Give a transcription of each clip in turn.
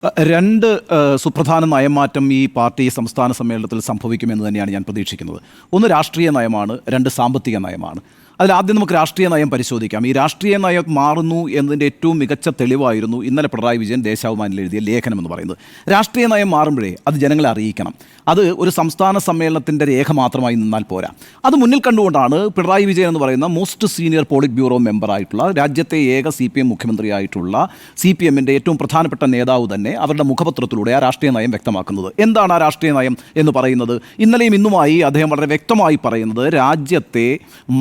രണ്ട് സുപ്രധാന നയമാറ്റം ഈ പാർട്ടി സംസ്ഥാന സമ്മേളനത്തിൽ സംഭവിക്കുമെന്ന് തന്നെയാണ് ഞാൻ പ്രതീക്ഷിക്കുന്നത്. ഒന്ന് രാഷ്ട്രീയ നയമാണ്, രണ്ട് സാമ്പത്തിക നയമാണ്. അതിലാദ്യം നമുക്ക് രാഷ്ട്രീയ നയം പരിശോധിക്കാം. ഈ രാഷ്ട്രീയ നയം മാറുന്നു എന്നതിൻ്റെ ഏറ്റവും മികച്ച തെളിവായിരുന്നു ഇന്നലെ പിണറായി വിജയൻ ദേശാഭിമാനിൽ എഴുതിയ ലേഖനം എന്ന് പറയുന്നത്. രാഷ്ട്രീയ നയം മാറുമ്പോഴേ അത് ജനങ്ങളെ അറിയിക്കണം. അത് ഒരു സംസ്ഥാന സമ്മേളനത്തിൻ്റെ രേഖ മാത്രമായി നിന്നാൽ പോരാ. അത് മുന്നിൽ കണ്ടുകൊണ്ടാണ് പിണറായി വിജയൻ എന്ന് പറയുന്ന മോസ്റ്റ് സീനിയർ പോളിറ്റ് ബ്യൂറോ മെമ്പറായിട്ടുള്ള, രാജ്യത്തെ ഏക CPM മുഖ്യമന്ത്രിയായിട്ടുള്ള CPMൻ്റെ ഏറ്റവും പ്രധാനപ്പെട്ട നേതാവ് തന്നെ അവരുടെ മുഖപത്രത്തിലൂടെ ആ രാഷ്ട്രീയ നയം വ്യക്തമാക്കുന്നത്. എന്താണ് ആ രാഷ്ട്രീയ നയം എന്ന് പറയുന്നത്? ഇന്നലെയും ഇന്നുമായി അദ്ദേഹം വളരെ വ്യക്തമായി പറയുന്നത് രാജ്യത്തെ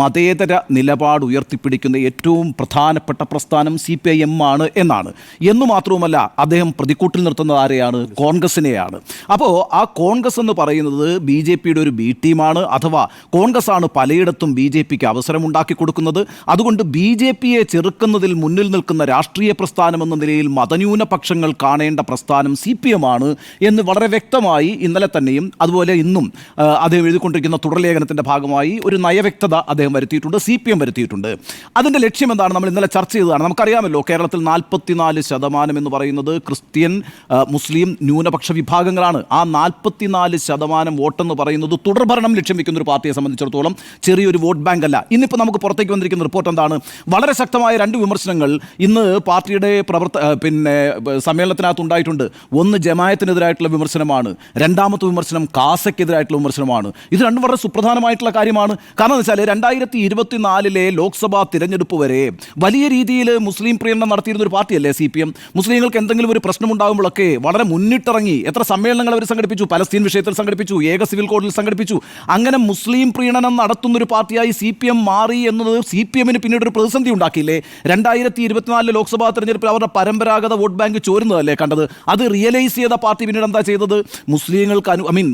മതേതര നിലപാട് ഉയർത്തിപ്പിടിക്കുന്ന ഏറ്റവും പ്രധാനപ്പെട്ട പ്രസ്ഥാനം CPIM ആണ് എന്നാണ്. എന്നു മാത്രവുമല്ല, അദ്ദേഹം പ്രതിക്കൂട്ടിൽ നിർത്തുന്നത് ആരെയാണ്? കോൺഗ്രസിനെയാണ്. അപ്പോൾ ആ കോൺഗ്രസ് എന്ന് പറയുന്നത് BJPയുടെ ഒരു B ടീമാണ്, അഥവാ കോൺഗ്രസ് ആണ് പലയിടത്തും BJPക്ക് അവസരമുണ്ടാക്കി കൊടുക്കുന്നത്. അതുകൊണ്ട് BJPയെ ചെറുക്കുന്നതിൽ മുന്നിൽ നിൽക്കുന്ന രാഷ്ട്രീയ പ്രസ്ഥാനം എന്ന നിലയിൽ മതന്യൂനപക്ഷങ്ങൾ കാണേണ്ട പ്രസ്ഥാനം CPM ആണ് എന്ന് വളരെ വ്യക്തമായി ഇന്നലെ തന്നെയും അതുപോലെ ഇന്നും അദ്ദേഹം എഴുതിക്കൊണ്ടിരിക്കുന്ന തുടർലേഖനത്തിൻ്റെ ഭാഗമായി ഒരു നയവ്യക്തത അദ്ദേഹം വരുത്തിയിട്ടുണ്ട്, CPM വരുത്തിയിട്ടുണ്ട്. അതിൻ്റെ ലക്ഷ്യം എന്താണ്? നമ്മൾ ഇന്നലെ ചർച്ച ചെയ്തതാണ്. നമുക്കറിയാമല്ലോ, കേരളത്തിൽ 44% എന്ന് പറയുന്നത് ക്രിസ്ത്യൻ, മുസ്ലിം ന്യൂനപക്ഷ വിഭാഗങ്ങളാണ്. ആ 44% വോട്ടെന്ന് പറയുന്നത് തുടർഭരണം ലക്ഷ്യം വെക്കുന്ന ഒരു പാർട്ടിയെ സംബന്ധിച്ചിടത്തോളം ചെറിയൊരു വോട്ട് ബാങ്ക് അല്ല. ഇന്നിപ്പോൾ നമുക്ക് പുറത്തേക്ക് വന്നിരിക്കുന്ന റിപ്പോർട്ട് എന്താണ്? വളരെ ശക്തമായ രണ്ട് വിമർശനങ്ങൾ ഇന്ന് പാർട്ടിയുടെ സമ്മേളനത്തിനകത്ത് ഉണ്ടായിട്ടുണ്ട്. ഒന്ന് ജമായത്തിനെതിരായിട്ടുള്ള വിമർശനമാണ്, രണ്ടാമത്തെ വിമർശനം കാസയ്ക്കെതിരായിട്ടുള്ള വിമർശനമാണ്. ഇത് രണ്ടും വളരെ സുപ്രധാനമായിട്ടുള്ള കാര്യമാണ്. കാരണം എന്ന് വെച്ചാൽ 2024 ലോക്സഭാ തിരഞ്ഞെടുപ്പ് വരെ വലിയ രീതിയിൽ മുസ്ലിം പ്രീണനം നടത്തിയിരുന്ന ഒരു പാർട്ടിയല്ലേ CPM. മുസ്ലിങ്ങൾക്ക് എന്തെങ്കിലും ഒരു പ്രശ്നമുണ്ടാകുമ്പോഴൊക്കെ വളരെ മുന്നിട്ടിറങ്ങി എത്ര സമ്മേളനങ്ങൾ അവർ സംഘടിപ്പിച്ചു. പലസ്തീൻ വിഷയത്തിൽ സംഘടിപ്പിച്ചു, ഏക സിവിൽ കോഡിൽ സംഘടിപ്പിച്ചു. അങ്ങനെ മുസ്ലിം പ്രീണനം നടത്തുന്നൊരു പാർട്ടിയായി CPM മാറി എന്നത് CPMന് പിന്നീട് ഒരു പ്രതിസന്ധി ഉണ്ടാക്കിയില്ലേ? 2024 ലോക്സഭാ തെരഞ്ഞെടുപ്പിൽ അവരുടെ പരമ്പരാഗത വോട്ട് ബാങ്ക് ചോരുന്നതല്ലേ കണ്ടത്? അത് റിയലൈസ് ചെയ്ത പാർട്ടി പിന്നീട് എന്താ ചെയ്തത്? മുസ്ലിങ്ങൾക്ക്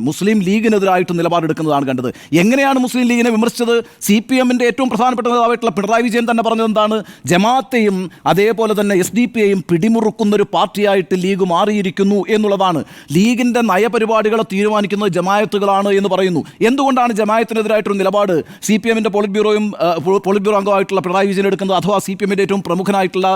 മുസ്ലിം ലീഗിനെതിരായിട്ട് നിലപാടെടുക്കുന്നതാണ് കണ്ടത്. എങ്ങനെയാണ് മുസ്ലിം ലീഗിനെ വിമർശിച്ചത്? CPMൻ്റെ ഏറ്റവും പ്രധാനപ്പെട്ട നേതാവായിട്ടുള്ള പിണറായി വിജയൻ തന്നെ പറഞ്ഞത് എന്താണ്? ജമാഅത്തെയും അതേപോലെ തന്നെ SDPയെയും പിടിമുറുക്കുന്നൊരു പാർട്ടിയായിട്ട് ലീഗ് മാറിയിരിക്കുന്നു എന്നുള്ളതാണ്. ലീഗിൻ്റെ നയപരിപാടികളെ തീരുമാനിക്കുന്നത് ജമാഅത്തുകളാണ് എന്ന് പറയുന്നു. എന്തുകൊണ്ടാണ് ജമാഅത്തിനെതിരായിട്ടൊരു നിലപാട് CPMൻ്റെ പോളിറ്റ് ബ്യൂറോ അംഗമായിട്ടുള്ള പിണറായി വിജയൻ എടുക്കുന്നത്, അഥവാ CPMൻ്റെ ഏറ്റവും പ്രമുഖനായിട്ടുള്ള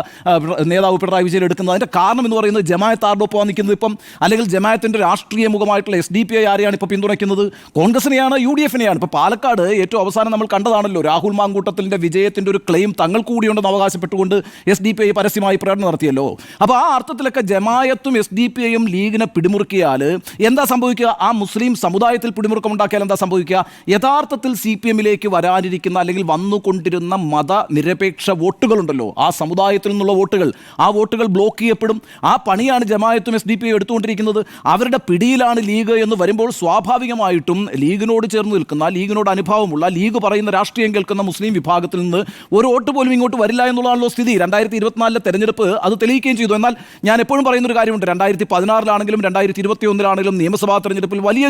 നേതാവ് പിണറായി വിജയൻ എടുക്കുന്നത്? അതിൻ്റെ കാരണം എന്ന് പറയുന്നത് ജമാഅത്ത് ആരോടൊപ്പം നിൽക്കുന്നത് ഇപ്പം, അല്ലെങ്കിൽ ജമാഅത്തിൻ്റെ രാഷ്ട്രീയ മുഖമായിട്ടുള്ള SDPI ആരെയാണ് ഇപ്പോൾ പിന്തുണയ്ക്കുന്നത്? കോൺഗ്രസിനെയാണ്, UDFനെയാണ്. ഇപ്പോൾ പാലക്കാട് ഏറ്റവും അവസാനം നമ്മൾ കണ്ടതാണല്ലോ, രാഹുൽ മാങ്കൂട്ടത്തിൻ്റെ വിജയത്തിൻ്റെ ഒരു ക്ലെയിം തങ്ങൾ കൂടിയുണ്ടെന്ന് അവകാശപ്പെട്ടുകൊണ്ട് SDPI പരസ്യമായി പ്രകടനം നടത്തിയല്ലോ. അപ്പോൾ ആ അർത്ഥത്തിലൊക്കെ ജമായത്തും SDPയും ലീഗിനെ പിടിമുറുക്കിയാൽ എന്താ സംഭവിക്കുക? ആ മുസ്ലിം സമുദായത്തിൽ പിടിമുറുക്കമുണ്ടാക്കിയാൽ എന്താ സംഭവിക്കുക? യഥാർത്ഥത്തിൽ CPMലേക്ക് വരാനിരിക്കുന്ന അല്ലെങ്കിൽ വന്നുകൊണ്ടിരുന്ന മതനിരപേക്ഷ വോട്ടുകളുണ്ടല്ലോ, ആ സമുദായത്തിൽ നിന്നുള്ള വോട്ടുകൾ, ആ വോട്ടുകൾ ബ്ലോക്ക് ചെയ്യപ്പെടും. ആ പണിയാണ് ജമായത്തും SDPയും എടുത്തുകൊണ്ടിരിക്കുന്നത്. അവരുടെ പിടിയിലാണ് ലീഗ് എന്ന് വരുമ്പോൾ സ്വാഭാവികമായിട്ടും ലീഗിനോട് ചേർന്ന് നിൽക്കുന്ന, ലീഗിനോട് അനുഭവമുള്ള, ലീഗ് പറയുന്ന രാഷ്ട്രീയം കേൾക്കുന്ന മുസ്ലിം വിഭാഗത്തിൽ നിന്ന് ഒരു വോട്ട് പോലും ഇങ്ങോട്ട് വരില്ല എന്നുള്ളതാണല്ലോ സ്ഥിതി. 2024 തെരഞ്ഞെടുപ്പ് അത് തെളിയിക്കുകയും ചെയ്തു. എന്നാൽ ഞാൻ എപ്പോഴും പറയുന്നൊരു കാര്യമുണ്ട്, 2016 2021 നിയമസഭാ തെരഞ്ഞെടുപ്പിൽ വലിയ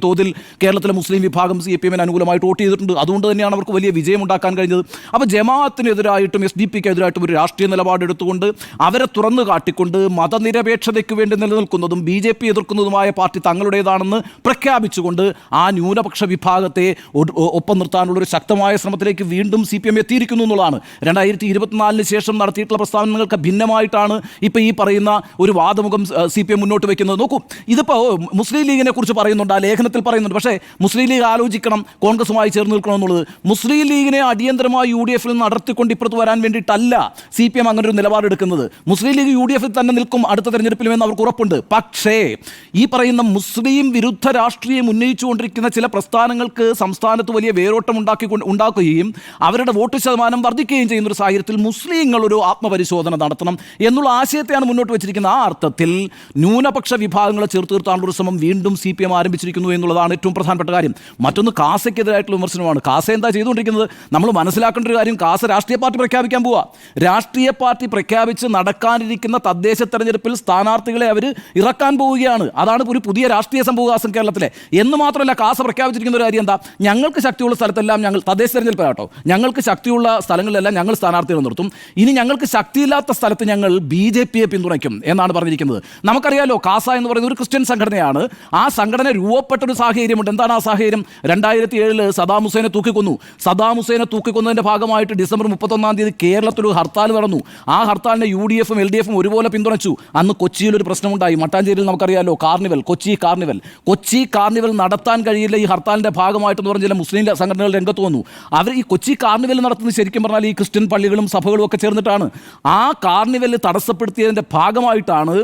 തോതിൽ കേരളത്തിലെ മുസ്ലിം വിഭാഗം CPMന് അനുകൂലമായിട്ട് വോട്ട് ചെയ്തിട്ടുണ്ട്. അതുകൊണ്ട് തന്നെയാണ് അവർക്ക് വലിയ വിജയം ഉണ്ടാക്കാൻ കഴിഞ്ഞത്. അപ്പോൾ ജമാഅത്തിനെതിരായിട്ടും SDPക്കെതിരായിട്ടും ഒരു രാഷ്ട്രീയ നിലപാടെടുത്തുകൊണ്ട് അവരെ തുറന്നു കാട്ടിക്കൊണ്ട് മതനിരപേക്ഷതയ്ക്ക് വേണ്ടി നിലനിൽക്കുന്നതും BJP എതിർക്കുന്നതുമായ പാർട്ടി തങ്ങളുടേതാണെന്ന് പ്രഖ്യാപിച്ചുകൊണ്ട് ആ ന്യൂനപക്ഷ വിഭാഗത്തെ ഒപ്പം നിർത്താനുള്ളൊരു ശക്തമായ ശ്രമത്തിലേക്ക് വീണ്ടും CPM എത്തിയിരിക്കുന്നു എന്നുള്ളതാണ്. 2024 ശേഷം നടത്തിയിട്ടുള്ള പ്രസ്താവനകൾക്ക് ഭിന്നമായിട്ടാണ് ഇപ്പോൾ ഈ പറയുന്ന ഒരു വാദമുഖം CPM മുന്നോട്ട് വയ്ക്കുന്നത്. നോക്കൂ, ഇതിപ്പോൾ മുസ്ലിം ലീഗിനെ കുറിച്ച് പറയുന്നുണ്ട്, ആ ലേഖനത്തിൽ പറയുന്നുണ്ട്. പക്ഷേ മുസ്ലിം ലീഗ് ആലോചിക്കണം കോൺഗ്രസുമായി ചേർന്ന് നിൽക്കണം എന്നുള്ളത്. മുസ്ലിം ലീഗിനെ അടിയന്തരമായി UDFൽ നിന്ന് നടത്തിക്കൊണ്ട് ഇപ്പുറത്ത് വരാൻ വേണ്ടിയിട്ടല്ല CPM അങ്ങനെ ഒരു നിലപാടെടുക്കുന്നത്. മുസ്ലിം ലീഗ് UDFൽ തന്നെ നിൽക്കും അടുത്ത തെരഞ്ഞെടുപ്പിലുമെന്ന് അവർക്ക് ഉറപ്പുണ്ട്. പക്ഷേ ഈ പറയുന്ന മുസ്ലിം വിരുദ്ധ രാഷ്ട്രീയം ഉന്നയിച്ചുകൊണ്ടിരിക്കുന്ന ചില പ്രസ്ഥാനങ്ങൾക്ക് സംസ്ഥാനത്ത് വലിയ വേരോട്ടം ഉണ്ടാക്കുകയും അവരുടെ വോട്ട് ശതമാനം വർദ്ധിക്കുകയും ചെയ്യുന്ന ഒരു സാഹചര്യത്തിൽ മുസ്ലിങ്ങൾ ഒരു ആത്മപരിശോധന നടത്തണം എന്നുള്ള ആശയത്തെയാണ് മുന്നോട്ട് വെച്ചിരിക്കുന്നത്. ആ അർത്ഥത്തിൽ ന്യൂനപക്ഷ വിഭാഗങ്ങളെ ചേർത്ത് നിർത്താനുള്ള ഒരു ശ്രമം വീണ്ടും CPM ആരംഭിച്ചിരിക്കുന്നു എന്നുള്ളതാണ് ഏറ്റവും പ്രധാനപ്പെട്ട കാര്യം. മറ്റൊന്ന് കാസയ്ക്കെതിരായിട്ടുള്ള വിമർശനമാണ്. കാസ എന്താ ചെയ്തുകൊണ്ടിരിക്കുന്നത്? നമ്മൾ മനസ്സിലാക്കേണ്ട ഒരു കാര്യം, കാസ രാഷ്ട്രീയ പാർട്ടി പ്രഖ്യാപിക്കാൻ പോവുക. രാഷ്ട്രീയ പാർട്ടി പ്രഖ്യാപിച്ച് നടക്കാനിരിക്കുന്ന തദ്ദേശ തെരഞ്ഞെടുപ്പിൽ സ്ഥാനാർത്ഥികളെ അവർ ഇറക്കാൻ പോവുകയാണ്. അതാണ് ഒരു പുതിയ രാഷ്ട്രീയ സംഭവവികാസം കേരളത്തിലെ. എന്ന് മാത്രമല്ല, കാസ പ്രഖ്യാപിച്ചിരിക്കുന്ന ഒരു കാര്യം എന്താ? ഞങ്ങൾക്ക് ശക്തിയുള്ള സ്ഥലത്തെല്ലാം ഞങ്ങൾ തദ്ദേശ തെരഞ്ഞെടുപ്പ് തെരഞ്ഞെടുപ്പ് കേട്ടോ, ഞങ്ങൾക്ക് ശക്തിയുള്ള സ്ഥലങ്ങളിലെല്ലാം ഞങ്ങൾ സ്ഥാനാർത്ഥികളെ നിർത്തും, ഇനി ഞങ്ങൾക്ക് ശക്തിയില്ലാത്ത സ്ഥലത്ത് ഞങ്ങൾ BJP പിന്തുണയ്ക്കും എന്നാണ് പറഞ്ഞിരിക്കുന്നത്. നമുക്കറിയാലോ, കാസ എന്ന് പറയുന്ന ഒരു ക്രിസ്ത്യൻ സംഘടനയാണ്. ആ സംഘടന രൂപപ്പെട്ടൊരു സാഹചര്യമുണ്ട്. എന്താണ് ആ സാഹചര്യം? 2007 സദാം ഹുസൈനെ തൂക്കിക്കൊന്നു. സദാം ഹുസൈനെ തൂക്കിക്കൊന്നതിൻ്റെ ഭാഗമായിട്ട് ഡിസംബർ 31 കേരളത്തിൽ ഒരു ഹർത്താൽ നടന്നു. ആ ഹർത്താലിനെ UDFും LDFും ഒരുപോലെ പിന്തുണച്ചു. അന്ന് കൊച്ചിയിൽ ഒരു പ്രശ്നമുണ്ടായി. മട്ടാഞ്ചേരിയിൽ നമുക്കറിയാലോ, കാർണിവൽ, കൊച്ചി കാർണിവൽ നടത്താൻ കഴിയില്ല ഈ ഹർത്താലിൻ്റെ ഭാഗമായിട്ടെന്ന് പറഞ്ഞ ചില മുസ്ലിം സംഘടനകൾ രംഗത്ത് വന്നു. അവർ ഈ കൊച്ചി കാർണിവൽ നടത്തുന്നത് ശരിക്കും പറഞ്ഞാൽ ഈ ക്രിസ്ത്യൻ പള്ളികളും സഭകളും ഒക്കെ ചേർന്നിട്ടാണ്. ആ കാർണിവൽ തടസ്സപ്പെടുത്തിയതിൻ്റെ ഭാഗമായിട്ടാണ്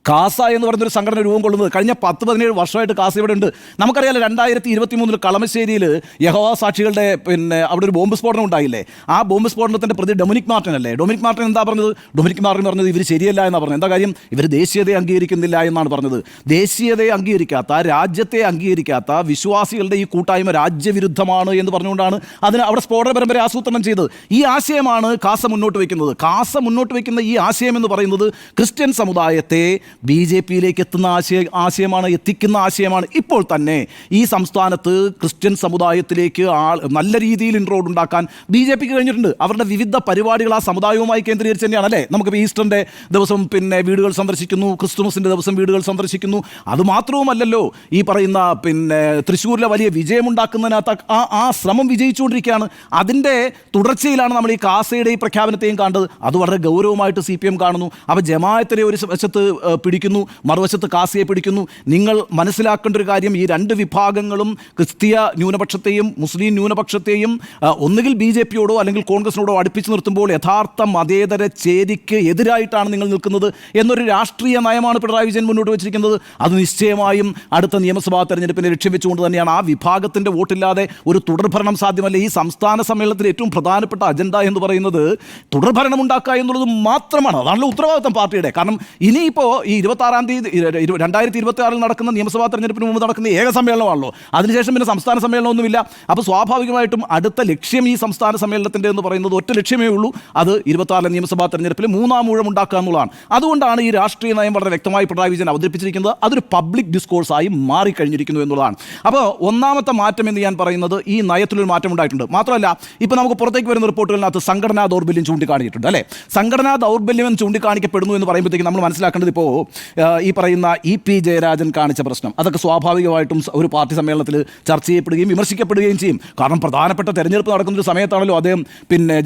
കാസ എന്ന് പറയുന്നൊരു സംഘടന രൂപം കൊള്ളുന്നത്. കഴിഞ്ഞ 10-17 വർഷമായിട്ട് കാസ ഇവിടെ ഉണ്ട്. നമുക്കറിയാലോ, 2023 കളമശ്ശേരിയിൽ യഹോവ സാക്ഷികളുടെ അവിടെ ഒരു ബോംബ് സ്ഫോടനം ഉണ്ടായില്ലേ? ആ ബോംബ് സ്ഫോടനത്തിൻ്റെ പ്രതി ഡൊമിനിക് മാർട്ടിൻ അല്ലേ? ഡൊമിനിക് മാർട്ടിൻ എന്താ പറഞ്ഞത്? ഡൊമിനിക് മാർട്ടിൻ പറഞ്ഞത് ഇവർ ശരിയല്ല എന്നാണ് പറഞ്ഞത്. എന്താ കാര്യം? ഇവർ ദേശീയതയെ അംഗീകരിക്കുന്നില്ല എന്നാണ് പറഞ്ഞത്. ദേശീയതയെ അംഗീകരിക്കാത്ത, രാജ്യത്തെ അംഗീകരിക്കാത്ത വിശ്വാസികളുടെ ഈ കൂട്ടായ്മ രാജ്യവിരുദ്ധമാണ് എന്ന് പറഞ്ഞുകൊണ്ടാണ് അതിന് അവിടെ സ്ഫോടന പരമ്പര ആസൂത്രണം ചെയ്തത്. ഈ ആശയമാണ് കാസ മുന്നോട്ട് വയ്ക്കുന്നത്. കാസ മുന്നോട്ട് വയ്ക്കുന്ന ഈ ആശയം എന്ന് പറയുന്നത് ക്രിസ്ത്യൻ സമുദായത്തെ BJPയിലേക്ക് എത്തുന്ന ആശയമാണ്, എത്തിക്കുന്ന ആശയമാണ്. ഇപ്പോൾ തന്നെ ഈ സംസ്ഥാനത്ത് ക്രിസ്ത്യൻ സമുദായത്തിലേക്ക് നല്ല രീതിയിൽ ഇൻട്രോഡ് ഉണ്ടാക്കാൻ BJPക്ക് കഴിഞ്ഞിട്ടുണ്ട്. അവരുടെ വിവിധ പരിപാടികൾ ആ സമുദായവുമായി കേന്ദ്രീകരിച്ച് തന്നെയാണ് അല്ലേ? നമുക്കിപ്പോൾ ഈസ്റ്ററിൻ്റെ ദിവസം വീടുകൾ സന്ദർശിക്കുന്നു, ക്രിസ്തുമസിൻ്റെ ദിവസം വീടുകൾ സന്ദർശിക്കുന്നു. അതുമാത്രവുമല്ലല്ലോ, ഈ പറയുന്ന തൃശ്ശൂരിലെ വലിയ വിജയമുണ്ടാക്കുന്നതിനകത്ത് ആ ശ്രമം വിജയിച്ചുകൊണ്ടിരിക്കുകയാണ്. അതിൻ്റെ തുടർച്ചയിലാണ് നമ്മൾ ഈ കാസയുടെ ഈ പ്രഖ്യാപനത്തെയും കണ്ടത്. അത് വളരെ ഗൗരവമായിട്ട് CPM കാണുന്നു. അപ്പോൾ ജമാഅത്തിനെ ഒരു വശത്ത് പിടിക്കുന്നു, മറുവശത്ത് കാസിയെ പിടിക്കുന്നു. നിങ്ങൾ മനസ്സിലാക്കേണ്ട ഒരു കാര്യം, ഈ രണ്ട് വിഭാഗങ്ങളും ക്രിസ്തീയ ന്യൂനപക്ഷത്തെയും മുസ്ലിം ന്യൂനപക്ഷത്തെയും ഒന്നുകിൽ BJPയോടോ അല്ലെങ്കിൽ കോൺഗ്രസിനോടോ അടുപ്പിച്ച് നിർത്തുമ്പോൾ യഥാർത്ഥ മതേതര ചേരിക്ക് എതിരായിട്ടാണ് നിങ്ങൾ നിൽക്കുന്നത് എന്നൊരു രാഷ്ട്രീയ നയമാണ് പിണറായി വിജയൻ മുന്നോട്ട് വെച്ചിരിക്കുന്നത്. അത് നിശ്ചയമായും അടുത്ത നിയമസഭാ തെരഞ്ഞെടുപ്പിനെ ലക്ഷ്യം വെച്ചുകൊണ്ട് തന്നെയാണ്. ആ വിഭാഗത്തിൻ്റെ വോട്ടില്ലാതെ ഒരു തുടർഭരണം സാധ്യമല്ല. ഈ സംസ്ഥാന സമ്മേളനത്തിൽ ഏറ്റവും പ്രധാനപ്പെട്ട അജണ്ട എന്ന് പറയുന്നത് തുടർഭരണം ഉണ്ടാക്കുക എന്നുള്ളത് മാത്രമാണ്. അതാണല്ലോ ഉത്തരവാദിത്തം പാർട്ടിയുടെ. കാരണം ഇനിയിപ്പോൾ ഈ 26-ാം തീയതി 2026 നടക്കുന്ന നിയമസഭാ തെരഞ്ഞെടുപ്പിന് മുമ്പ് നടക്കുന്ന ഏക സമ്മേളനമാണല്ലോ. അതിനുശേഷം പിന്നെ സംസ്ഥാന സമ്മേളനമൊന്നുമില്ല. അപ്പോൾ സ്വാഭാവികമായിട്ടും അടുത്ത ലക്ഷ്യം ഈ സംസ്ഥാന സമ്മേളനത്തിൻ്റെ എന്ന് പറയുന്നത് ഒറ്റ ലക്ഷ്യമേ ഉള്ളൂ, അത് 26 നിയമസഭാ തെരഞ്ഞെടുപ്പിൽ 3-ാം ഊഴം ഉണ്ടാക്കുക എന്നുള്ളതാണ്. അതുകൊണ്ടാണ് ഈ രാഷ്ട്രീയ നയം വളരെ വ്യക്തമായി പിണറായി വിജയൻ അവതരിപ്പിച്ചിരിക്കുന്നത്. അതൊരു പബ്ലിക് ഡിസ്കോഴ്സായി മാറിക്കഴിഞ്ഞിരിക്കുന്നു എന്നുള്ളതാണ്. അപ്പോൾ ഒന്നാമത്തെ മാറ്റം എന്ന് ഞാൻ പറയുന്നത് ഈ നയത്തിലൊരു മാറ്റം ഉണ്ടായിട്ടുണ്ട്. മാത്രമല്ല, ഇപ്പോൾ നമുക്ക് പുറത്തേക്ക് വരുന്ന റിപ്പോർട്ടുകളിനകത്ത് സംഘടനാ ദൗർബല്യം ചൂണ്ടിക്കാണിച്ചിട്ടുണ്ട് അല്ലേ? സംഘടനാ ദൗർബല്യം ചൂണ്ടിക്കാണിക്കപ്പെടുന്നു എന്ന് പറയുമ്പോഴത്തേക്ക് നമ്മൾ മനസ്സിലാക്കേണ്ടത്, ഇപ്പോൾ ഈ പറയുന്ന EP ജയരാജൻ കാണിച്ച പ്രശ്നം, അതൊക്കെ സ്വാഭാവികമായിട്ടും ഒരു പാർട്ടി സമ്മേളനത്തിൽ ചർച്ച ചെയ്യപ്പെടുകയും വിമർശിക്കപ്പെടുകയും ചെയ്യും. കാരണം പ്രധാനപ്പെട്ട തെരഞ്ഞെടുപ്പ് നടക്കുന്നൊരു സമയത്താണല്ലോ അദ്ദേഹം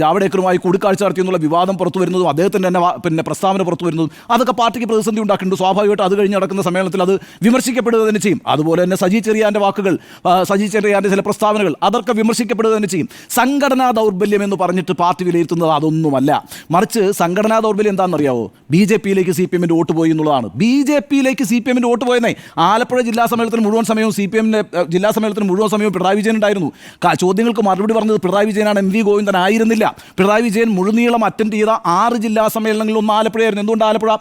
ജാവ്ദേക്കറുമായി കൂടിക്കാഴ്ച നടത്തിയെന്നുള്ള വിവാദം പുറത്തു വരുന്നതും അദ്ദേഹത്തിൻ്റെ തന്നെ പ്രസ്താവന പുറത്തു വരുന്നതും അതൊക്കെ പാർട്ടിക്ക് പ്രതിസന്ധി ഉണ്ടാക്കുന്നുണ്ട്. സ്വാഭാവികമായിട്ട് അത് കഴിഞ്ഞ് നടക്കുന്ന സമ്മേളനത്തിൽ അത് വിമർശിക്കപ്പെടുക തന്നെ ചെയ്യും. അതുപോലെ തന്നെ സജി ചെറിയാൻ്റെ വാക്കുകൾ, സജി ചെറിയാൻ്റെ ചില പ്രസ്താവനകൾ, അതൊക്കെ വിമർശിക്കപ്പെടുക തന്നെ ചെയ്യും. സംഘടനാ ദൗർബല്യം എന്ന് പറഞ്ഞിട്ട് പാർട്ടി വിലയിരുത്തുന്നത് അതൊന്നുമല്ല. മറിച്ച് സംഘടനാ ദൗർബല്യം എന്താണെന്നറിയാവോ? BJPയിലേക്ക് CPMൻ്റെ വോട്ട് പോയി എന്നുള്ളതാണ്. BJPയിലേക്ക് CPMൻ്റെ വോട്ട് പോയെന്നേ. ആലപ്പുഴ ജില്ലാ സമ്മേളനത്തിന് മുഴുവൻ സമയവും CPMൻ്റെ ജില്ലാ സമ്മേളനത്തിന് മുഴുവൻ സമയവും പിണറായി വിജയൻ ഉണ്ടായിരുന്നു. ചോദ്യങ്ങൾക്ക് മറുപടി പറഞ്ഞത് പിണറായി വിജയനാണ്, MV ഗോവിന്ദൻ ആയിരുന്നില്ല. പിണറായി വിജയൻ മുഴുനീളം അറ്റൻഡ് ചെയ്ത 6 ജില്ലാ സമ്മേളനങ്ങളിൽ ഒന്ന് ആലപ്പുഴയായിരുന്നു. എന്തുകൊണ്ട് ആലപ്പുഴ?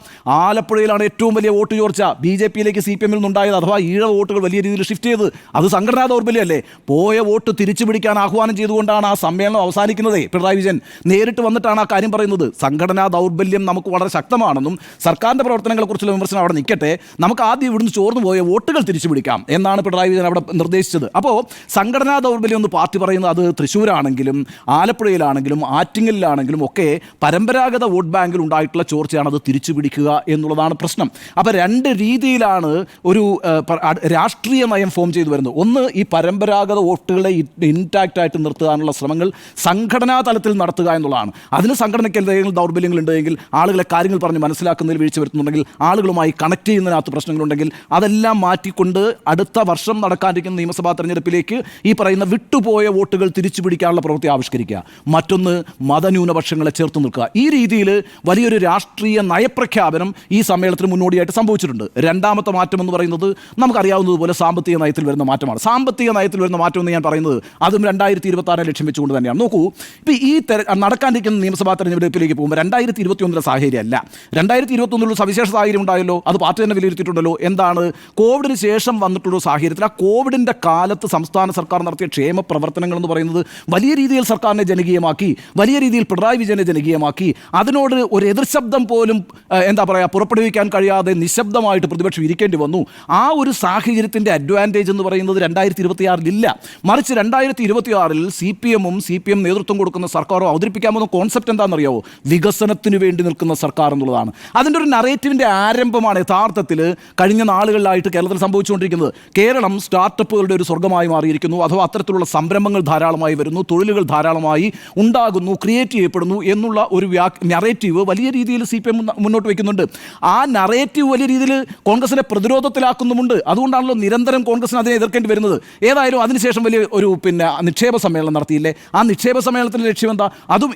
ആലപ്പുഴയിലാണ് ഏറ്റവും വലിയ വോട്ട് ചോർച്ച BJPയിലേക്ക് CPMൽ നിന്നുണ്ടായത്. അഥവാ ഈഴ വോട്ടുകൾ വലിയ രീതിയിൽ ഷിഫ്റ്റ് ചെയ്ത്. അത് സംഘടനാ ദൗർബല്യമല്ലേ? പോയ വോട്ട് തിരിച്ചു പിടിക്കാൻ ആഹ്വാനം ചെയ്തുകൊണ്ടാണ് ആ സമ്മേളനം അവസാനിക്കുന്നത്. പിണറായി വിജയൻ നേരിട്ട് വന്നിട്ടാണ് ആ കാര്യം പറയുന്നത്. സംഘടനാ ദൗർബല്യം നമുക്ക് വളരെ ശക്തമാണെന്നും സർക്കാരിൻ്റെ പ്രവർത്തനങ്ങളെക്കുറിച്ചുള്ള വിമർശനം അവിടെ നിൽക്കട്ടെ, നമുക്ക് ആദ്യം ഇവിടുന്ന് ചോർന്നു പോയ വോട്ടുകൾ തിരിച്ചു പിടിക്കാം എന്നാണ് പിണറായി വിജയൻ അവിടെ നിർദ്ദേശിച്ചത്. അപ്പോൾ സംഘടനാ ദൗർബല്യം എന്ന് പാർട്ടി പറയുന്നത് അത് തൃശ്ശൂരാണെങ്കിലും ആലപ്പുഴയിലാണെങ്കിലും ആറ്റിങ്ങലിലാണെങ്കിലും ഒക്കെ പരമ്പരാഗത വോട്ട് ബാങ്കിൽ ഉണ്ടായിട്ടുള്ള ചോർച്ചയാണ്. അത് തിരിച്ചു പിടിക്കുക എന്നുള്ളതാണ് പ്രശ്നം. അപ്പോൾ രണ്ട് രീതിയിലാണ് ഒരു രാഷ്ട്രീയ നയം ഫോം ചെയ്തു വരുന്നത്. ഒന്ന്, ഈ പരമ്പരാഗത വോട്ടുകളെ ഇൻടാക്റ്റ് ആയിട്ട് നിർത്താനുള്ള ശ്രമങ്ങൾ സംഘടനാ തലത്തിൽ നടത്തുക എന്നുള്ളതാണ്. അതിന് സംഘടനയ്ക്ക് എന്തെങ്കിലും ദൗർബല്യങ്ങൾ ഉണ്ടെങ്കിൽ, ആളുകളെ കാര്യങ്ങൾ പറഞ്ഞ് മനസ്സിലാക്കുന്നതിൽ വീഴ്ച വരുത്തുന്നുണ്ടെങ്കിൽ, ആളുകളുമായി കണക്ട് ചെയ്യുന്നതിനകത്ത് പ്രശ്നങ്ങളുണ്ടെങ്കിൽ അതെല്ലാം മാറ്റിക്കൊണ്ട് അടുത്ത വർഷം നടക്കാനിരിക്കുന്ന നിയമസഭാ തെരഞ്ഞെടുപ്പിലേക്ക് ഈ പറയുന്ന വിട്ടുപോയ വോട്ടുകൾ തിരിച്ചു പിടിക്കാനുള്ള പ്രവൃത്തി ആവിഷ്കരിക്കുക. മറ്റൊന്ന്, മതന്യൂനപക്ഷങ്ങളെ ചേർത്ത് നിൽക്കുക. ഈ രീതിയിൽ വലിയൊരു രാഷ്ട്രീയ നയപ്രഖ്യാപനം ഈ സമ്മേളനത്തിന് മുന്നോടിയായിട്ട് സംഭവിച്ചിട്ടുണ്ട്. രണ്ടാമത്തെ മാറ്റം എന്ന് പറയുന്നത് നമുക്കറിയാവുന്നതുപോലെ സാമ്പത്തിക നയത്തിൽ വരുന്ന മാറ്റമാണ്. സാമ്പത്തിക നയത്തിൽ വരുന്ന മാറ്റം എന്ന് ഞാൻ പറയുന്നത് അതും 2026 ലക്ഷ്യം വെച്ചുകൊണ്ട് തന്നെയാണ്. നോക്കൂ, ഇപ്പോൾ ഈ നടക്കാനിരിക്കുന്ന നിയമസഭാ തെരഞ്ഞെടുപ്പിലേക്ക് പോകുമ്പോൾ 2021 സാഹചര്യമല്ല. 2021 സവിശേഷ സാഹചര്യം ഉണ്ടായല്ലോ, അത് പാർട്ടി തന്നെ വിലയിരുത്തിയിട്ടുണ്ടല്ലോ. എന്താണ് കോവിഡിന് ശേഷം വന്നിട്ടുള്ള സാഹചര്യത്തിൽ ആ കോവിഡിൻ്റെ കാലത്ത് സംസ്ഥാന സർക്കാർ നടത്തിയ ക്ഷേമ പ്രവർത്തനങ്ങൾ എന്ന് പറയുന്നത് വലിയ രീതിയിൽ സർക്കാരിനെ ജനകീയമാക്കി, വലിയ രീതിയിൽ പിണറായി വിജയനെ ജനകീയമാക്കി. അതിനോട് ഒരു എതിർശബ്ദം പോലും പുറപ്പെടുവിക്കാൻ കഴിയാതെ നിശബ്ദമായിട്ട് പ്രതിപക്ഷം ഇരിക്കേണ്ടി വന്നു. ആ ഒരു സാഹചര്യത്തിൻ്റെ അഡ്വാൻറ്റേജ് എന്ന് പറയുന്നത് 2026 ഇല്ല. മറിച്ച് 2026 CPM നേതൃത്വം കൊടുക്കുന്ന സർക്കാരോ അവതരിപ്പിക്കാൻ പോകുന്ന കോൺസെപ്റ്റ് എന്താണെന്നറിയാവോ? വികസനത്തിന് വേണ്ടി നിൽക്കുന്ന സർക്കാർ എന്നുള്ളതാണ്. അതിൻ്റെ ഒരു നറേറ്റീവിൻ്റെ ആരംഭമാണ് യഥാർത്ഥത്തിൽ കഴിഞ്ഞ നാളുകളിലായിട്ട് കേരളത്തിൽ സംഭവിച്ചുകൊണ്ടിരിക്കുന്നത്. കേരളം സ്റ്റാർട്ടപ്പുകളുടെ ഒരു സ്വർഗ്ഗമായി മാറിയിരിക്കുന്നു. അഥവാ അത്തരത്തിലുള്ള സംരംഭങ്ങൾ ധാരാളമായി വരുന്നു, തൊഴിലുകൾ ധാരാളമായി ഉണ്ടാകുന്നു, ക്രിയേറ്റ് ചെയ്യപ്പെടുന്നു എന്നുള്ള ഒരു നറേറ്റീവ് വലിയ രീതിയിൽ CPM മുന്നോട്ട് വയ്ക്കുന്നുണ്ട്. ആ നറേറ്റീവ് വലിയ രീതിയിൽ കോൺഗ്രസിനെ പ്രതിരോധത്തിലാക്കുന്നുമുണ്ട്. അതുകൊണ്ടാണല്ലോ നിരന്തരം കോൺഗ്രസിന് അതിനെ എതിർക്കേണ്ടി വരുന്നത്. ഏതായാലും അതിനുശേഷം വലിയ ഒരു നിക്ഷേപ സമ്മേളനം നടത്തിയില്ലേ? ആ നിക്ഷേപ സമ്മേളനത്തിൻ്റെ ലക്ഷ്യം എന്താ? അതും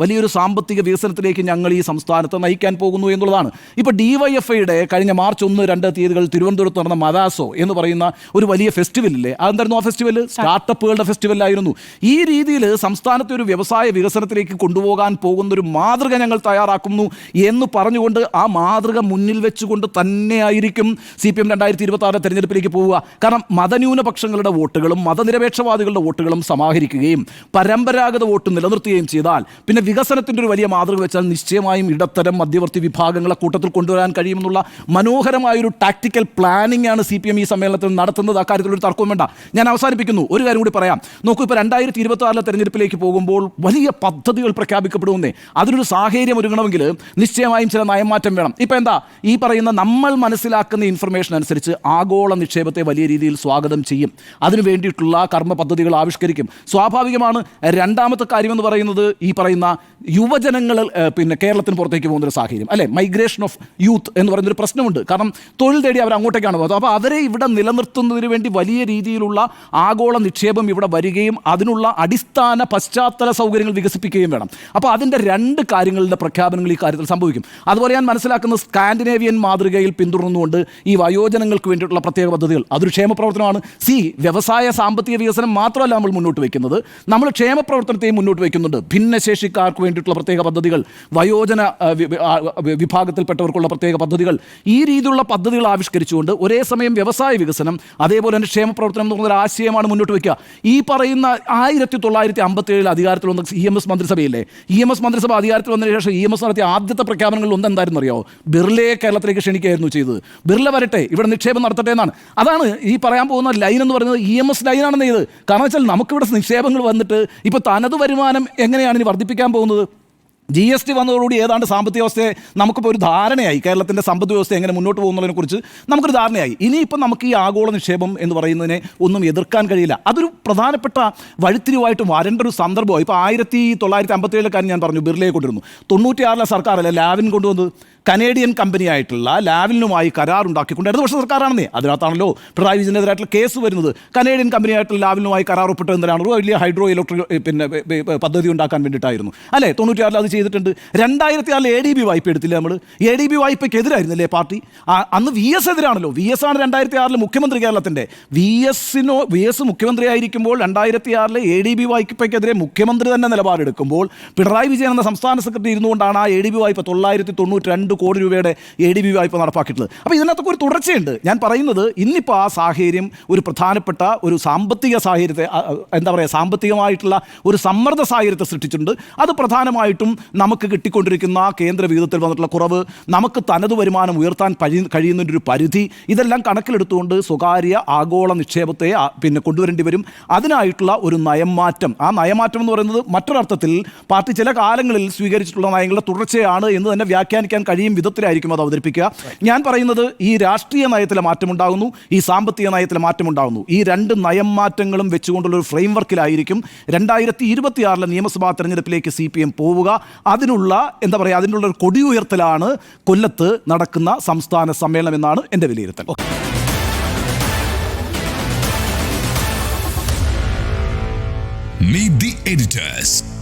വലിയൊരു സാമ്പത്തിക വികസനത്തിലേക്ക് ഞങ്ങൾ ഈ സംസ്ഥാനത്ത് നയിക്കാൻ പോകുന്നു എന്നുള്ളതാണ്. ഇപ്പോൾ DYFIയുടെ കഴിഞ്ഞ മാർച്ച് 1-2 തീയതികൾ തിരുവനന്തപുരത്ത് നടന്ന മദാസോ എന്ന് പറയുന്ന ഒരു വലിയ ഫെസ്റ്റിവലില്ലേ, അതെന്തായിരുന്നു ആ ഫെസ്റ്റിവൽ? സ്റ്റാർട്ടപ്പുകളുടെ ഫെസ്റ്റിവലായിരുന്നു. ഈ രീതിയിൽ സംസ്ഥാനത്തെ ഒരു വ്യവസായ വികസനത്തിലേക്ക് കൊണ്ടുപോകാൻ പോകുന്നൊരു മാതൃക ഞങ്ങൾ തയ്യാറാക്കുന്നു എന്ന് പറഞ്ഞുകൊണ്ട് ആ മാതൃക മുന്നിൽ വെച്ചുകൊണ്ട് തന്നെയായിരിക്കും CPM 2026 തെരഞ്ഞെടുപ്പിലേക്ക് പോവുക. കാരണം മതന്യൂനപക്ഷങ്ങളുടെ വോട്ടുകളും മതനിരപേക്ഷവാദികളുടെ വോട്ടുകളും സമാഹരിക്കുകയും പരമ്പരാഗത വോട്ട് നിലനിർത്തുകയും ചെയ്താൽ പിന്നെ വികസനത്തിൻ്റെ ഒരു വലിയ മാതൃക വെച്ചാൽ നിശ്ചയമായും ഇടത്തരം മധ്യവർത്തി വിഭാഗങ്ങളെ കൂട്ടത്തിൽ കൊണ്ടുവരാൻ കഴിയുമെന്നുള്ള മനോഹരമായൊരു ടാക്ടിക്കൽ പ്ലാനിംഗ് ആണ് CPM ഈ സമ്മേളനത്തിൽ നടത്തുന്നത്. അക്കാര്യത്തിലൊരു തർക്കവും വേണ്ട. ഞാൻ അവസാനിപ്പിക്കുന്നു. ഒരു കാര്യം കൂടി പറയാം. നോക്കൂ, ഇപ്പോൾ 2026 തെരഞ്ഞെടുപ്പിലേക്ക് പോകുമ്പോൾ വലിയ പദ്ധതികൾ പ്രഖ്യാപിക്കപ്പെടുന്നേ. അതിനൊരു സാഹചര്യം ഒരുങ്ങണമെങ്കിൽ നിശ്ചയമായും ചില നയമാറ്റം വേണം. ഇപ്പം എന്താ ഈ പറയുന്ന നമ്മൾ മനസ്സിലാക്കുന്ന ഇൻഫർമേഷൻ അനുസരിച്ച് ആഗോള നിക്ഷേപത്തെ വലിയ രീതിയിൽ സ്വാഗതം ചെയ്യും. അതിനു വേണ്ടിയിട്ടുള്ള കർമ്മ പദ്ധതികൾ ആവിഷ്കരിക്കും. സ്വാഭാവികമാണ്. രണ്ടാമത്തെ കാര്യമെന്ന് പറയുന്നത് ഈ പറയുന്ന യുവജനങ്ങൾ കേരളത്തിന് പുറത്തേക്ക് പോകുന്നൊരു സാഹചര്യം അല്ലേ, മൈഗ്രേഷൻ ഓഫ് യൂത്ത് എന്ന് പറയുന്നൊരു പ്രശ്നമുണ്ട്. കാരണം തൊഴിൽ തേടി അവർ അങ്ങോട്ടേക്കാണ് പോകുന്നത്. അപ്പോൾ അവരെ ഇവിടെ നിലനിർത്തുന്നതിന് വേണ്ടി വലിയ രീതിയിലുള്ള ആഗോള നിക്ഷേപം ഇവിടെ വരികയും അതിനുള്ള അടിസ്ഥാന പശ്ചാത്തല സൗകര്യങ്ങൾ വികസിപ്പിക്കുകയും വേണം. അപ്പോൾ അതിൻ്റെ 2 കാര്യങ്ങളുടെ പ്രഖ്യാപനങ്ങൾ ഈ കാര്യത്തിൽ സംഭവിക്കും. അതുപോലെ ഞാൻ മനസ്സിലാക്കുന്ന സ്കാൻഡിനേവിയൻ മാതൃകയിൽ പിന്തുടർന്നുകൊണ്ട് ഈ വയോജനങ്ങൾക്ക് വേണ്ടിയിട്ടുള്ള പ്രത്യേക പദ്ധതികൾ അതൊരു ക്ഷേമ പ്രവർത്തനമാണ്. വ്യവസായ സാമ്പത്തിക വികസനം മാത്രമല്ല നമ്മൾ മുന്നോട്ട് വയ്ക്കുന്നത്, നമ്മൾ ക്ഷേമ പ്രവർത്തനത്തെയും മുന്നോട്ട് വയ്ക്കുന്നുണ്ട്. ഭിന്നശേഷിക്കാർക്ക് വേണ്ടിയിട്ടുള്ള പ്രത്യേക പദ്ധതികൾ, വയോജന വിഭാഗത്തിൽപ്പെട്ടവർക്കുള്ള പ്രത്യേക പദ്ധതികൾ, ഈ രീതിയിലുള്ള പദ്ധതികൾ ആവിഷ്കരിച്ചുകൊണ്ട് ഒരേ സമയം വ്യവസായ വികസനം അതേപോലെ തന്നെ ക്ഷേമ പ്രവർത്തനം എന്ന് പറഞ്ഞൊരു ആശയമാണ് മുന്നോട്ട് വയ്ക്കുക. ഈ പറയുന്ന 1957 അധികാരത്തിൽ വന്ന EMS മന്ത്രിസഭയില്ലേ, EMS മന്ത്രിസഭ അധികാരത്തിൽ വന്നതിന് ശേഷം EMS നടത്തിയ ആദ്യത്തെ പ്രഖ്യാപനങ്ങളിൽ എന്തായിരുന്നു അറിയോ? ബിർളയെ കേരളത്തിലേക്ക് ക്ഷണിക്കുകയായിരുന്നു ചെയ്തത്. ബിർള വരട്ടെ, ഇവിടെ നിക്ഷേപം നടത്തട്ടെ എന്നാണ്. അതാണ് ഈ പറയാൻ പോകുന്ന ലൈൻ എന്ന് പറയുന്നത് EMS ലൈനാണെന്ന് ചെയ്ത്. കാരണം വെച്ചാൽ നമുക്കിവിടെ നിക്ഷേപങ്ങൾ വന്നിട്ട് ഇപ്പോൾ തനത് വരുമാനം എങ്ങനെയാണ് ഇനി വർദ്ധിപ്പിക്കാൻ പോകുന്നത്? GST വന്നതോടുകൂടി ഏതാണ്ട് സാമ്പത്തിക വ്യവസ്ഥയെ നമുക്കിപ്പോൾ ഒരു ധാരണയായി. കേരളത്തിൻ്റെ സമ്പദ് വ്യവസ്ഥ എങ്ങനെ മുന്നോട്ട് പോകുന്നതിനെക്കുറിച്ച് നമുക്കൊരു ധാരണയായി. ഇനിയിപ്പം നമുക്ക് ഈ ആഗോള നിക്ഷേപം എന്ന് പറയുന്നതിനെ ഒന്നും എതിർക്കാൻ കഴിയില്ല. അതൊരു പ്രധാനപ്പെട്ട വഴിത്തിരിവായിട്ട് വരേണ്ട ഒരു സന്ദർഭമായി. ഇപ്പോൾ 1957 കാര്യം ഞാൻ പറഞ്ഞു, ബിർളയെ കൊണ്ടിരുന്നു. 96 സർക്കാരല്ലേ ലാവിൻ കൊണ്ടുവന്നത്. കനേഡിയൻ കമ്പനിയായിട്ടുള്ള ലാവിനുമായി കരാറുണ്ടാക്കിക്കൊണ്ട് ഇടതുപക്ഷ സർക്കാരാണെന്നേ. അതിനകത്താണല്ലോ പിണറായി വിജയനെതിരായിട്ടുള്ള കേസ് വരുന്നത്. കനേഡിയൻ കമ്പനിയായിട്ടുള്ള ലാവിനുമായി കരാർ ഒപ്പിട്ടത് എന്തിനാണ്? ഒരു വലിയ ഹൈഡ്രോ ഇലക്ട്രിക് പദ്ധതി ഉണ്ടാക്കാൻ വേണ്ടിയിട്ടായിരുന്നു അല്ലേ. 96 അത് ചെയ്തിട്ടുണ്ട്. 2006 ADB വായ്പ എടുത്തില്ല നമ്മൾ. ADB വായ്പയ്ക്കെതിരായിരുന്നല്ലേ പാർട്ടി. അന്ന് VS എതിരാണല്ലോ. VS ആണ് 2006 മുഖ്യമന്ത്രി കേരളത്തിൻ്റെ. VS മുഖ്യമന്ത്രിയായിരിക്കുമ്പോൾ 2006 ADB വായ്പയ്ക്കെതിരെ മുഖ്യമന്ത്രി തന്നെ നിലപാടെടുക്കുമ്പോൾ പിണറായി വിജയൻ എന്ന സംസ്ഥാന സെക്രട്ടറി ഇരുന്നുകൊണ്ടാണ് ആ ADB വായ്പ 992 കോടി രൂപയുടെ ADB വായ്പ നടപ്പാക്കിയിട്ടുള്ളത്. അപ്പോൾ ഇതിനകത്തൊക്കെ ഒരു തുടർച്ചയുണ്ട്. ഞാൻ പറയുന്നത് ഇന്നിപ്പോൾ ആ സാഹചര്യം ഒരു പ്രധാനപ്പെട്ട ഒരു സാമ്പത്തിക സാഹചര്യത്തെ സാമ്പത്തികമായിട്ടുള്ള ഒരു സമ്മർദ്ദ സാഹചര്യത്തെ സൃഷ്ടിച്ചിട്ടുണ്ട്. അത് പ്രധാനമായിട്ടും നമുക്ക് കിട്ടിക്കൊണ്ടിരിക്കുന്ന കേന്ദ്ര വിഹിതത്തിൽ വന്നിട്ടുള്ള കുറവ്, നമുക്ക് തനത് വരുമാനം ഉയർത്താൻ കഴിയുന്നതിൻ്റെ ഒരു പരിധി, ഇതെല്ലാം കണക്കിലെടുത്തുകൊണ്ട് സ്വകാര്യ ആഗോള നിക്ഷേപത്തെ കൊണ്ടുവരേണ്ടി വരും. അതിനായിട്ടുള്ള ഒരു നയമാറ്റം. ആ നയമാറ്റം എന്ന് പറയുന്നത് മറ്റൊരർത്ഥത്തിൽ പാർട്ടി ചില കാലങ്ങളിൽ സ്വീകരിച്ചിട്ടുള്ള നയങ്ങളുടെ തുടർച്ചയാണ് എന്ന് തന്നെ വ്യാഖ്യാനിക്കാൻ കഴിയും വിധത്തിലായിരിക്കും അത് അവതരിപ്പിക്കുക. ഞാൻ പറയുന്നത് ഈ രാഷ്ട്രീയ നയത്തിലെ മാറ്റമുണ്ടാകുന്നു, ഈ സാമ്പത്തിക നയത്തിലെ മാറ്റമുണ്ടാകുന്നു. ഈ 2 നയം മാറ്റങ്ങളും വെച്ചുകൊണ്ടുള്ള ഒരു ഫ്രെയിം വർക്കിലായിരിക്കും 2026 നിയമസഭാ തെരഞ്ഞെടുപ്പിലേക്ക് CPM പോവുക. അതിനുള്ള അതിനുള്ള ഒരു കൊടിയുയർത്തലാണ് കൊല്ലത്ത് നടക്കുന്ന സംസ്ഥാന സമ്മേളനം എന്നാണ് എൻ്റെ വിലയിരുത്തൽ. Meet the editors.